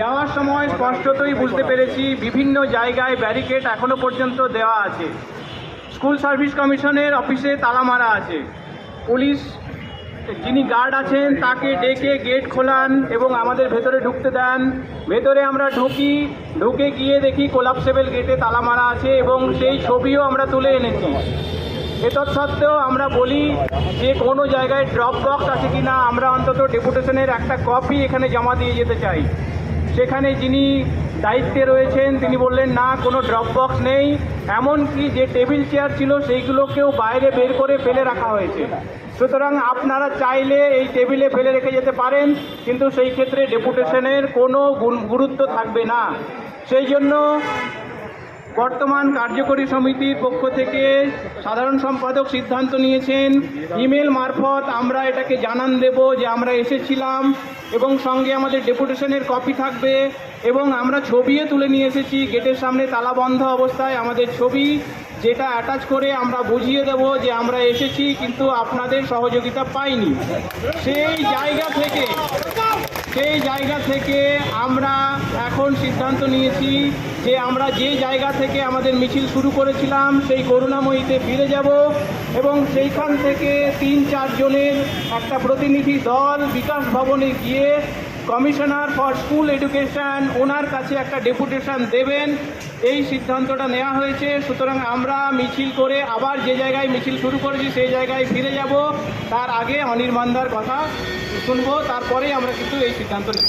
যাওয়ার সময় স্পষ্টতই বুঝতে পেরেছি বিভিন্ন জায়গায় ব্যারিকেড এখনো পর্যন্ত দেওয়া আছে। স্কুল সার্ভিস কমিশনের অফিসে তালা মারা আছে। পুলিশ যিনি গার্ড আছেন তাকে ডেকে গেট খোলান এবং আমাদের ভেতরে ঢুকতে দেন। ভেতরে আমরা ঢুকে গিয়ে দেখি কোলাপসেবল গেটে তালা মারা আছে এবং সেই ছবিও আমরা তুলে এনেছি। এতৎসত্ত্বেও আমরা বলি যে কোনো জায়গায় ড্রপ বক্স আছে কি না, আমরা অন্তত ডেপুটেশনের একটা কপি এখানে জমা দিয়ে যেতে চাই। সেখানে যিনি দায়িত্বে রয়েছেন তিনি বললেন না, কোনো ড্রপ বক্স নেই, এমনকি যে টেবিল চেয়ার ছিল সেইগুলোকেও বাইরে বের করে ফেলে রাখা হয়েছে। সুতরাং আপনারা চাইলে এই টেবিলে ফেলে রেখে যেতে পারেন, কিন্তু সেই ক্ষেত্রে ডেপুটেশনের কোনো গুরুত্ব থাকবে না। সেই জন্য বর্তমান কার্যকরী সমিতির পক্ষ থেকে সাধারণ সম্পাদক সিদ্ধান্ত নিয়েছেন, ইমেল মারফত আমরা এটাকে জানান দেব যে আমরা এসেছিলাম এবং সঙ্গে আমাদের ডেপুটেশনের কপি থাকবে এবং আমরা ছবিও তুলে নিয়ে এসেছি। গেটের সামনে তালা বন্ধ অবস্থায় আমাদের ছবি, যেটা অ্যাটাচ করে আমরা বুঝিয়ে দেব যে আমরা এসেছি কিন্তু আপনাদের সহযোগিতা পাইনি। সেই জায়গা থেকে আমরা এখন সিদ্ধান্ত নিয়েছি যে আমরা যে জায়গা থেকে আমাদের মিছিল শুরু করেছিলাম সেই করুণাময়ীতে ফিরে যাব এবং সেইখান থেকে 3-4 জনের একটা প্রতিনিধি দল বিকাশ ভবনে গিয়ে কমিশনার ফর স্কুল এডুকেশন ওনার কাছে একটা ডেপুটেশন দেবেন, এই সিদ্ধান্তটা নেওয়া হয়েছে। সুতরাং আমরা মিছিল করে আবার যে জায়গায় মিছিল শুরু করেছি সেই জায়গায় ফিরে যাব। তার আগে অনির্বাণদার কথা শুনবো, তারপরেই আমরা কিন্তু এই সিদ্ধান্ত নেব।